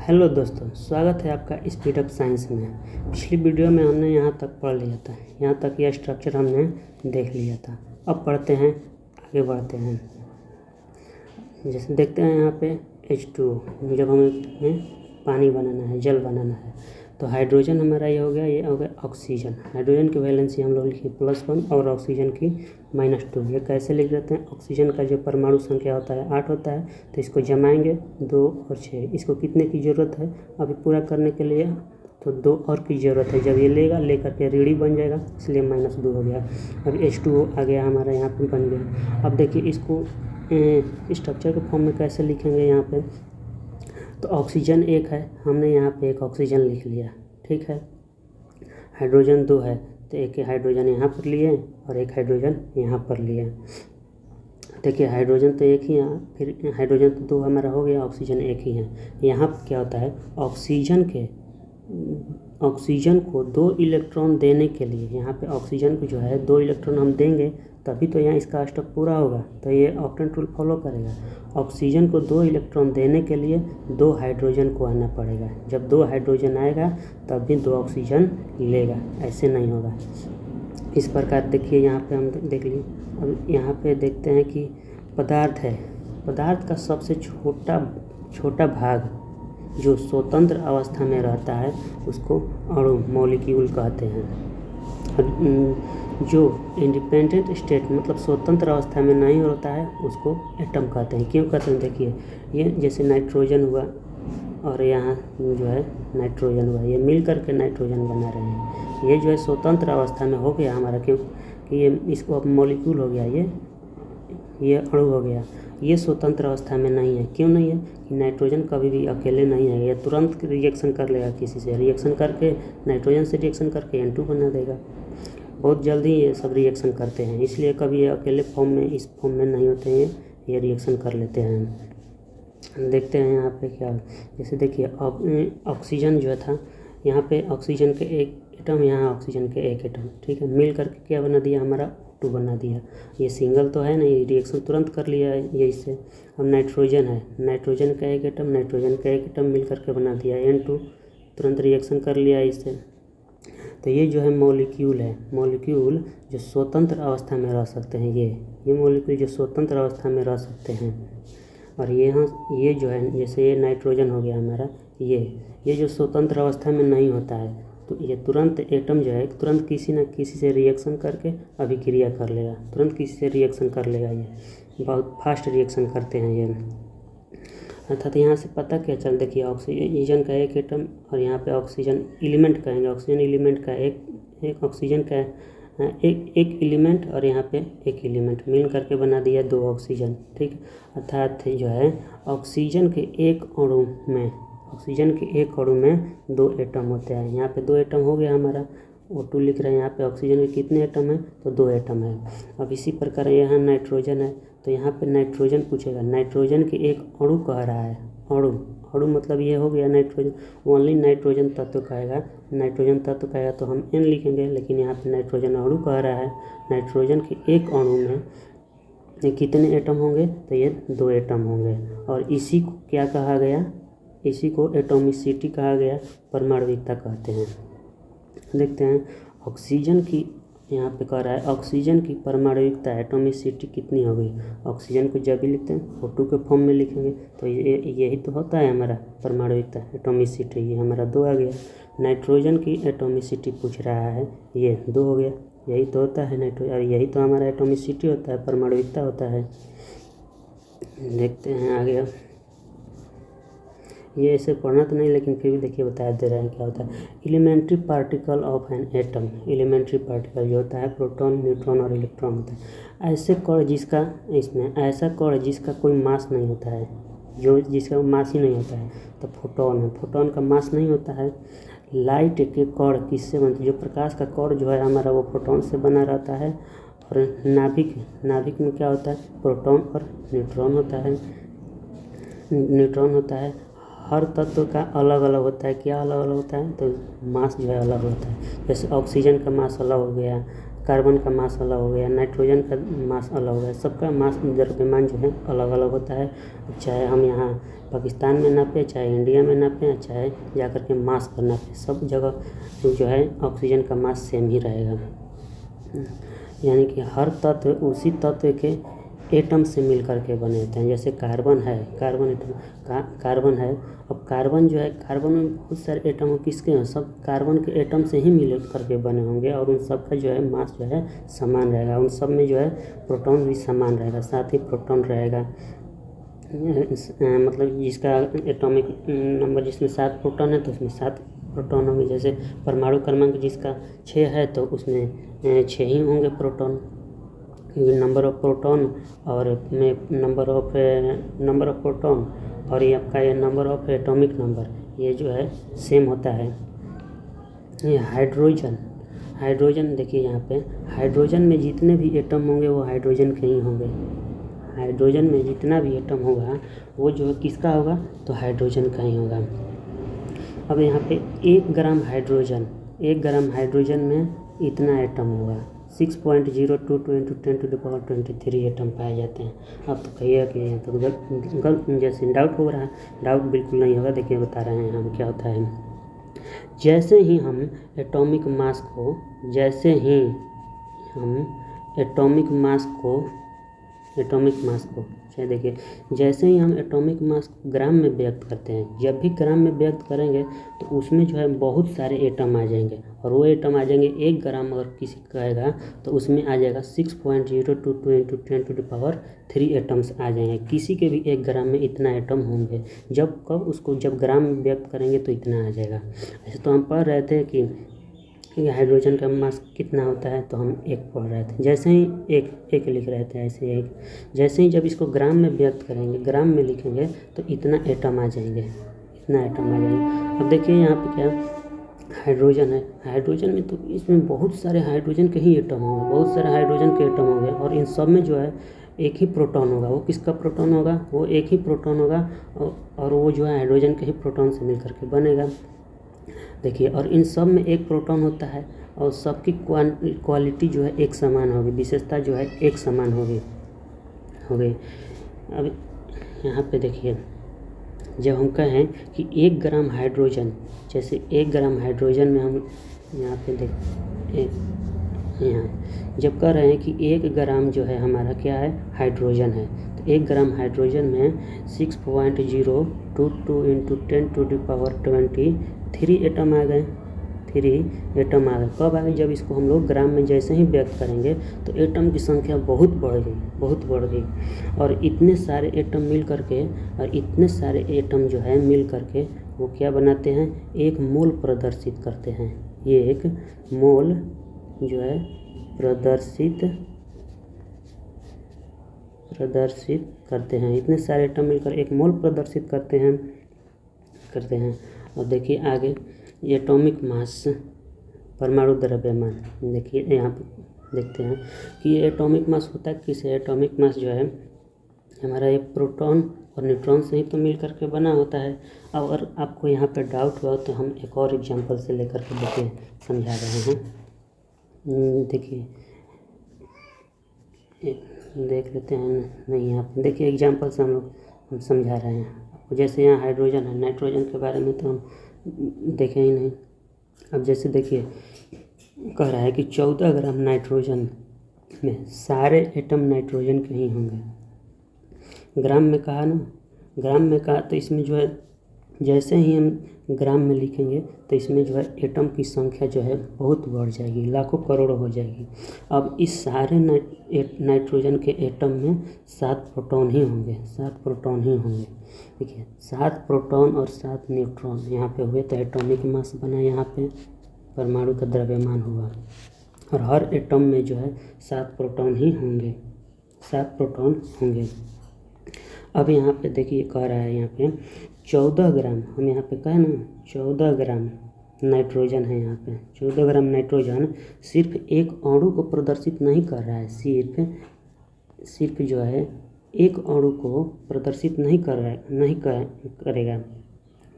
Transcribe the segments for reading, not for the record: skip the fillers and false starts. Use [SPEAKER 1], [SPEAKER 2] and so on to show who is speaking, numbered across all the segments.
[SPEAKER 1] Hello दोस्तों, स्वागत है आपका स्पीड अप साइंस में। पिछली वीडियो में हमने यहाँ तक पढ़ लिया था, यहाँ तक यह स्ट्रक्चर हमने देख लिया था। अब पढ़ते हैं, आगे बढ़ते हैं। जैसे देखते हैं यहाँ पे H2O, जब हमें पानी बनाना है, जल बनाना है, तो हाइड्रोजन हमारा ये हो गया ऑक्सीजन। हाइड्रोजन की वैलेंसी हम लोग लिखिए +1 और ऑक्सीजन की -2। ये कैसे लिख देते हैं? ऑक्सीजन का जो परमाणु संख्या होता है 8 होता है, तो इसको जमाएंगे 2 और 6। इसको कितने की ज़रूरत है अभी पूरा करने के लिए? तो 2 और की ज़रूरत है। जब ये लेकर के रीडी बन जाएगा, इसलिए -2 हो गया। अब H2O आ गया हमारा, यहाँ पर बन गया। अब देखिए इसको स्ट्रक्चर के फॉर्म में कैसे लिखेंगे यहाँ पे? तो ऑक्सीजन 1 है, हमने यहाँ पे एक ऑक्सीजन लिख लिया, ठीक है। हाइड्रोजन 2 है, तो एक हाइड्रोजन यहाँ पर लिए और एक हाइड्रोजन यहाँ पर लिए। देखिए हाइड्रोजन तो एक ही है, फिर हाइड्रोजन तो 2 हमारा हो गया, ऑक्सीजन 1 ही है। यहाँ पर क्या होता है, ऑक्सीजन को 2 इलेक्ट्रॉन देने के लिए, यहाँ पे ऑक्सीजन को जो है 2 इलेक्ट्रॉन हम देंगे तभी तो यहाँ इसका स्टेप पूरा होगा, तो ये ऑक्टेन रूल फॉलो करेगा। ऑक्सीजन को 2 इलेक्ट्रॉन देने के लिए 2 हाइड्रोजन को आना पड़ेगा। जब 2 हाइड्रोजन आएगा तब भी 2 ऑक्सीजन लेगा, ऐसे नहीं होगा। इस प्रकार देखिए यहाँ पे हम देख लिए। अब यहाँ पे देखते हैं कि पदार्थ है, पदार्थ का सबसे छोटा भाग जो स्वतंत्र अवस्था में रहता है उसको अणु, मॉलिक्यूल कहते हैं। जो इंडिपेंडेंट स्टेट मतलब स्वतंत्र अवस्था में नहीं होता है उसको एटम कहते हैं। क्यों कहते हैं? देखिए ये जैसे नाइट्रोजन हुआ और यहाँ जो है नाइट्रोजन हुआ, ये मिल करके नाइट्रोजन बना रहे हैं। ये जो है स्वतंत्र अवस्था में हो गया हमारा, क्योंकि ये इसको अब मॉलिक्यूल हो गया, ये अणु हो गया। ये स्वतंत्र अवस्था में नहीं है। क्यों नहीं है? कि नाइट्रोजन कभी भी अकेले नहीं है, ये तुरंत रिएक्शन कर लेगा, किसी से रिएक्शन करके, नाइट्रोजन से रिएक्शन करके N2 बना देगा। बहुत जल्दी ये सब रिएक्शन करते हैं, इसलिए कभी ये अकेले फॉर्म में, इस फॉर्म में नहीं होते हैं, ये रिएक्शन कर लेते हैं। देखते हैं यहाँ पे क्या, जैसे देखिए ऑक्सीजन जो था, यहाँ पे ऑक्सीजन के एक एटम, यहाँ ऑक्सीजन के एक एटम, ठीक है, मिल करके क्या बना दिया हमारा? 2 बना दिया। ये सिंगल तो है ना, ये रिएक्शन तुरंत कर लिया है ये इससे। अब नाइट्रोजन है, नाइट्रोजन का एक एटम, नाइट्रोजन का एक एटम मिल करके बना दिया N2, तुरंत रिएक्शन कर लिया इससे। तो ये जो है मॉलिक्यूल है, मॉलिक्यूल जो स्वतंत्र अवस्था में रह सकते हैं, ये मॉलिक्यूल जो स्वतंत्र अवस्था में रह सकते हैं। और ये जो है, जैसे ये नाइट्रोजन हो गया हमारा, ये जो स्वतंत्र अवस्था में नहीं होता है, तो ये तुरंत एटम जो है तुरंत किसी न किसी से रिएक्शन करके अभिक्रिया कर लेगा, तुरंत किसी से रिएक्शन कर लेगा। ये बहुत फास्ट रिएक्शन करते हैं ये। अर्थात यहाँ से पता क्या चल, देखिए ऑक्सीजन का एक एटम और यहाँ पे ऑक्सीजन एलिमेंट कहेंगे, ऑक्सीजन एलिमेंट का एक ऑक्सीजन का एक एलिमेंट और यहाँ पे एक एलिमेंट मिल करके बना दिया 2 ऑक्सीजन, ठीक। अर्थात जो है ऑक्सीजन के एक अणु में 2 एटम होते हैं। यहाँ पे 2 एटम हो गया हमारा, O2 लिख रहे हैं। यहाँ पे ऑक्सीजन के कितने एटम हैं? तो 2 एटम है। अब इसी प्रकार यहाँ नाइट्रोजन है, तो यहाँ पे नाइट्रोजन पूछेगा, नाइट्रोजन के एक अणु कह रहा है, अणु मतलब ये हो गया नाइट्रोजन, ओनली नाइट्रोजन तत्व कहेगा, नाइट्रोजन तत्व कहेगा तो हम N लिखेंगे, लेकिन यहाँ पे नाइट्रोजन अणु कह रहा है। नाइट्रोजन के एक अणु में कितने एटम होंगे? तो ये 2 एटम होंगे। और इसी को क्या कहा गया? इसी को एटॉमिसिटी कहा गया, परमाणुविकता कहते हैं। देखते हैं ऑक्सीजन की, यहाँ पे कह रहा है ऑक्सीजन की परमाणुविकता एटॉमिसिटी कितनी हो गई। ऑक्सीजन को जब भी लिखते हैं O2 के फॉर्म में लिखेंगे, तो यही तो होता है हमारा परमाणुविकता, एटॉमिसिटी। ये हमारा 2 आ गया। नाइट्रोजन की एटॉमिसिटी पूछ रहा है, ये 2 हो गया। यही तो होता है नाइट्रोजन, और यही तो हमारा एटॉमिसिटी होता है, परमाणुविकता होता है। देखते हैं आगे। ये ऐसे पढ़ना तो नहीं, लेकिन फिर भी देखिए बता दे रहे हैं क्या होता है। Elementary particle of an atom, elementary particle जो होता है प्रोटॉन, न्यूट्रॉन और इलेक्ट्रॉन होता है। ऐसा कण जिसका कोई मास नहीं होता है, जिसका मास ही नहीं होता है, तो फोटोन है। फोटोन का मास नहीं होता है। लाइट के कण किससे बनते हैं? जो प्रकाश का कण जो है हमारा, वो फोटोन से बना रहता है। और नाभिक में क्या होता है? प्रोटॉन और न्यूट्रॉन होता है। हर तत्व का अलग अलग होता है। क्या अलग अलग होता है? तो मास जो है अलग होता है। जैसे ऑक्सीजन का मास अलग हो गया, कार्बन का मास अलग हो गया, नाइट्रोजन का मास अलग हो गया, सबका मास द्रव्यमान जो है अलग अलग होता है। चाहे हम यहाँ पाकिस्तान में नापें, चाहे इंडिया में नापें, चाहे जाकर के मास पर नापें, सब जगह जो है ऑक्सीजन का मास सेम ही रहेगा। यानी कि हर तत्व उसी तत्व के एटम से मिल करके बने होते हैं। जैसे कार्बन है, कार्बन एटम कार्बन है। अब कार्बन जो है, कार्बन में बहुत सारे एटम किसके हैं, सब कार्बन के एटम से ही मिल करके बने होंगे और उन सब का जो है मास जो है समान रहेगा। उन सब में जो है प्रोटॉन भी समान रहेगा, साथ ही प्रोटॉन रहेगा। मतलब जिसका एटॉमिक नंबर जिसमें 7 प्रोटॉन है तो उसमें 7 प्रोटॉन होंगे। जैसे परमाणु क्रमांक जिसका 6 है तो उसमें 6 ही होंगे प्रोटॉन, क्योंकि नंबर ऑफ प्रोटॉन और नंबर ऑफ प्रोटॉन और ये आपका ये नंबर ऑफ एटॉमिक नंबर ये जो है सेम होता है। ये हाइड्रोजन देखिए यहाँ पे हाइड्रोजन में जितने भी एटम होंगे वो हाइड्रोजन के ही होंगे। हाइड्रोजन में जितना भी एटम होगा वो जो है किसका होगा, तो हाइड्रोजन का ही होगा। अब यहाँ पे 1 ग्राम हाइड्रोजन में इतना एटम होगा, 6.022 × 10⁻23 एटम पाए जाते हैं। अब तो कहिए कि यहाँ तो गलत जैसे डाउट हो रहा है, डाउट बिल्कुल नहीं होगा। देखिए बता रहे हैं हम क्या होता है। जैसे ही हम एटॉमिक मास को देखिए, जैसे ही हम एटॉमिक मास को ग्राम में व्यक्त करते हैं, जब भी ग्राम में व्यक्त करेंगे तो उसमें जो है बहुत सारे एटम आ जाएंगे और वो एटम आ जाएंगे 1 ग्राम अगर किसी कहेगा तो उसमें आ जाएगा 6.022 × 10⁻³ एटम्स आ जाएंगे। किसी के भी 1 ग्राम में इतना एटम होंगे। जब ग्राम में व्यक्त करेंगे तो इतना आ जाएगा। ऐसे तो हम पढ़ रहे थे कि हाइड्रोजन का मास कितना होता है, तो हम 1 पढ़ रहे थे। जैसे ही एक लिख रहे थे ऐसे एक, जैसे ही जब इसको ग्राम में व्यक्त करेंगे, ग्राम में लिखेंगे तो इतना एटम आ जाएंगे। अब देखिए यहाँ पे क्या हाइड्रोजन है। हाइड्रोजन में तो इसमें बहुत सारे हाइड्रोजन के ही एटम होंगे, और इन सब में जो है एक ही प्रोटॉन होगा। वो किसका प्रोटॉन होगा, वो एक ही प्रोटॉन होगा और वो जो है हाइड्रोजन के ही प्रोटॉन से मिल करके बनेगा। देखिए, और इन सब में एक प्रोटॉन होता है और सबकी क्वालिटी जो है एक समान होगी, विशेषता जो है एक समान होगी। अब यहाँ पे देखिए, जब हम कहें कि 1 ग्राम हाइड्रोजन, जैसे 1 ग्राम हाइड्रोजन में हम यहाँ पे यहाँ जब कह रहे हैं कि 1 ग्राम जो है हमारा क्या है, हाइड्रोजन है, तो 1 ग्राम हाइड्रोजन में 6.022 × 10⁻23 एटम आ गए। कब आ गए, जब इसको हम लोग ग्राम में जैसे ही व्यक्त करेंगे तो एटम की संख्या बहुत बढ़ गई और इतने सारे एटम मिल करके वो क्या बनाते हैं, एक मोल प्रदर्शित करते हैं। ये एक मोल जो है प्रदर्शित करते हैं। इतने सारे एटम मिलकर एक मोल प्रदर्शित करते हैं। और देखिए आगे ये एटॉमिक मास, परमाणु द्रव्यमान। देखिए यहाँ पे देखते हैं कि ये एटॉमिक मास होता है किससे। एटॉमिक मास जो है हमारा ये प्रोटॉन और न्यूट्रॉन से ही तो मिल करके बना होता है। अगर आपको यहाँ पे डाउट हुआ तो हम एक और एग्जांपल से लेकर के देखिए समझा रहे हैं। देखिए देख लेते हैं, नहीं यहाँ पे देखिए एग्जांपल से हम समझा रहे हैं आपको। जैसे यहाँ हाइड्रोजन है, नाइट्रोजन के बारे में तो हम देखें ही नहीं। अब जैसे देखिए कह रहा है कि 14 ग्राम नाइट्रोजन में सारे एटम नाइट्रोजन के ही होंगे। ग्राम में कहा तो इसमें जो है जैसे ही हम ग्राम में लिखेंगे तो इसमें जो है एटम की संख्या जो है बहुत बढ़ जाएगी, लाखों करोड़ों हो जाएगी। अब इस सारे नाइट्रोजन के एटम में 7 प्रोटॉन ही होंगे। देखिए 7 प्रोटॉन और 7 न्यूट्रॉन यहाँ पे हुए तो एटॉमिक मास बना, यहाँ पे परमाणु का द्रव्यमान हुआ। और हर एटम में जो है 7 प्रोटॉन होंगे। अब यहाँ पे देखिए कह रहा है यहाँ पे 14 ग्राम, हम यहाँ पे कहें ना 14 ग्राम नाइट्रोजन है। यहाँ पे 14 ग्राम नाइट्रोजन सिर्फ एक अणु को प्रदर्शित नहीं कर रहा है, सिर्फ जो है एक अणु को प्रदर्शित नहीं करेगा,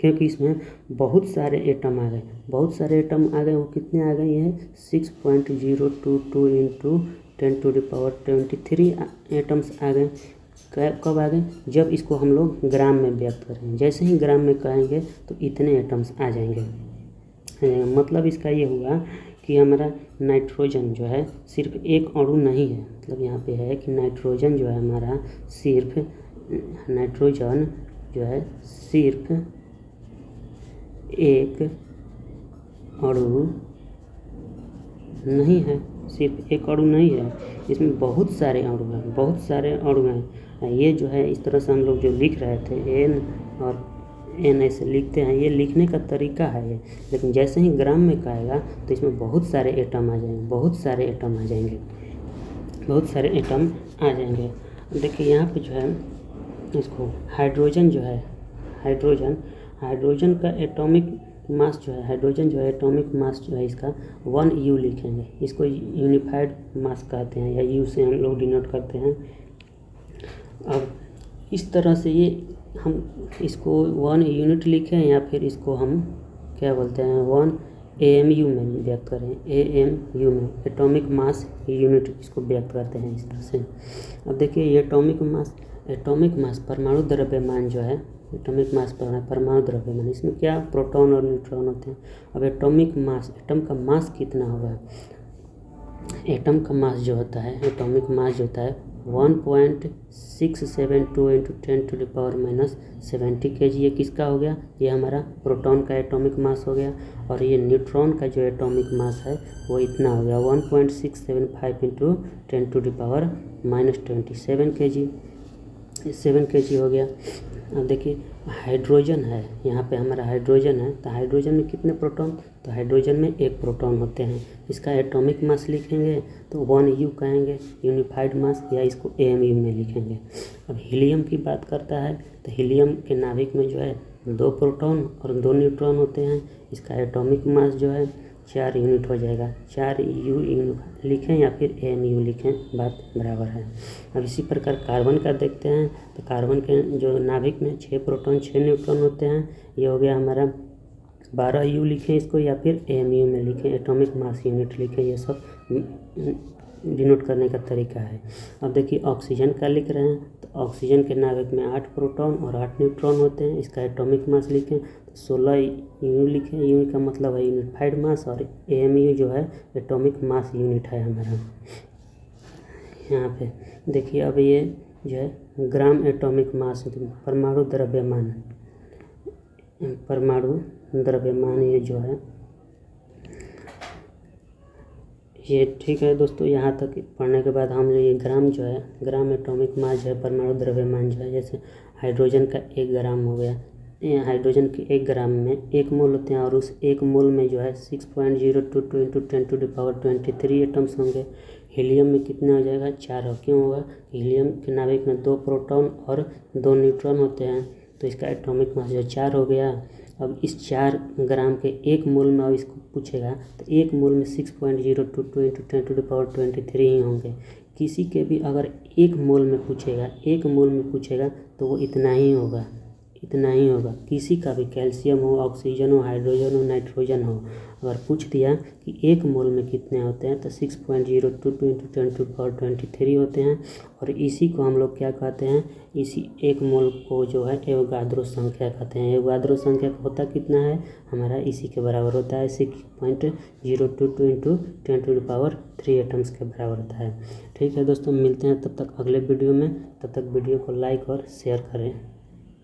[SPEAKER 1] क्योंकि इसमें बहुत सारे एटम आ गए, बहुत सारे एटम आ गए। वो कितने आ गए? ये 6.022 इंटू 10⁻23 एटम्स आ गए। कब आ गए? जब इसको हम लोग ग्राम में व्यक्त करेंगे। जैसे ही ग्राम में कहेंगे तो इतने एटम्स आ जाएंगे। मतलब इसका ये हुआ कि हमारा नाइट्रोजन जो है सिर्फ एक अणु नहीं है। मतलब यहाँ पे है कि नाइट्रोजन जो है हमारा सिर्फ नाइट्रोजन जो है सिर्फ एक अणु नहीं है, सिर्फ एक अणु नहीं है, इसमें बहुत सारे अणु हैं, बहुत सारे अणु हैं। ये जो है इस तरह से हम लोग जो लिख रहे थे एन और एन ऐसे लिखते हैं, ये लिखने का तरीका है ये। लेकिन जैसे ही ग्राम में कहेगा तो इसमें बहुत सारे एटम आ जाएंगे, बहुत सारे एटम आ जाएंगे, बहुत सारे एटम आ जाएंगे। देखिए यहाँ पे जो है इसको हाइड्रोजन जो है हाइड्रोजन का एटॉमिक मास जो है, हाइड्रोजन जो है एटॉमिक मास जो है इसका 1U लिखेंगे। इसको यूनिफाइड मास कहते हैं या U से हम लोग डिनोट करते हैं। अब इस तरह से ये हम इसको 1 यूनिट लिखें या फिर इसको हम क्या बोलते हैं 1 AMU में व्यक्त करें। AMU में एटॉमिक मास यूनिट इसको व्यक्त करते हैं इस तरह से। अब देखिए ये एटॉमिक मास परमाणु द्रव्यमान जो है, एटॉमिक मास परमाणु द्रव्यमान, इसमें क्या प्रोटॉन और न्यूट्रॉन होते हैं। अब एटॉमिक मास, एटम का मास कितना होगा? एटम का मास जो होता है, एटॉमिक मास जो होता है 1.672 इंटू 10⁻⁻70 kg। ये किसका हो गया? ये हमारा प्रोटॉन का एटॉमिक मास हो गया। और ये न्यूट्रॉन का जो एटॉमिक मास है वो इतना हो गया 1.675 इंटू 10⁻⁻27 kg, 7 kg हो गया। अब देखिए हाइड्रोजन है, यहाँ पे हमारा हाइड्रोजन है, तो हाइड्रोजन में कितने प्रोटॉन? तो हाइड्रोजन में एक प्रोटॉन होते हैं। इसका एटॉमिक मास लिखेंगे तो 1U कहेंगे यूनिफाइड मास, या इसको AMU में लिखेंगे। अब हीलियम की बात करता है तो हीलियम के नाभिक में जो है 2 प्रोटॉन और 2 न्यूट्रॉन होते हैं। इसका एटॉमिक मास जो है 4 यूनिट हो जाएगा। 4U लिखें या फिर AMU लिखें, बात बराबर है। अब इसी प्रकार कार्बन का देखते हैं तो कार्बन के जो नाभिक में 6 प्रोटॉन 6 न्यूट्रॉन होते हैं। ये हो गया हमारा 12U लिखें इसको या फिर AMU में लिखें, एटॉमिक मास यूनिट लिखें। ये सब डिनोट करने का तरीका है। अब देखिए ऑक्सीजन का लिख रहे हैं तो ऑक्सीजन के नाभिक में 8 प्रोटॉन और 8 न्यूट्रॉन होते हैं। इसका एटॉमिक मास लिखें तो 16U लिखें। यू का मतलब है यूनिफाइड मास और AMU जो है एटॉमिक मास यूनिट है हमारा। यहाँ पे देखिए अब ये जो है ग्राम एटॉमिक मास, परमाणु द्रव्यमान ये जो है ये ठीक है दोस्तों। यहाँ तक पढ़ने के बाद हम ये ग्राम जो है, ग्राम एटॉमिक मास जो है परमाणु द्रव्यमान जो है, जैसे हाइड्रोजन का 1 ग्राम हो गया। हाइड्रोजन के 1 ग्राम में 1 मोल होते हैं और उस 1 मोल में जो है 6.022 इंटू 10⁻23 एटम्स होंगे। हीलियम में कितना हो जाएगा? 4 हो। क्यों होगा? हीलियम के नाभिक में 2 प्रोटॉन और 2 न्यूट्रॉन होते हैं, तो इसका एटॉमिक मास जो 4 हो गया। अब इस 4 ग्राम के 1 मोल में अब इसको पूछेगा तो 1 मोल में 6.022 इंटू 10⁻23 ही होंगे। किसी के भी अगर 1 मोल में पूछेगा तो वो इतना ही होगा। किसी का भी कैल्शियम हो, ऑक्सीजन हो, हाइड्रोजन हो, नाइट्रोजन हो, अगर पूछ दिया कि 1 मोल में कितने होते हैं तो 6.022 इंटू 10⁻23 होते हैं। और इसी को हम लोग क्या कहते हैं? इसी 1 मोल को जो है एवोगाद्रो संख्या कहते हैं। एवोगाद्रो संख्या होता कितना है हमारा? इसी के बराबर होता है 6.022 इंटू 10⁻3 एटम्स के बराबर होता है। ठीक है दोस्तों, मिलते हैं तब तक अगले वीडियो में। तब तक वीडियो को लाइक और शेयर करें।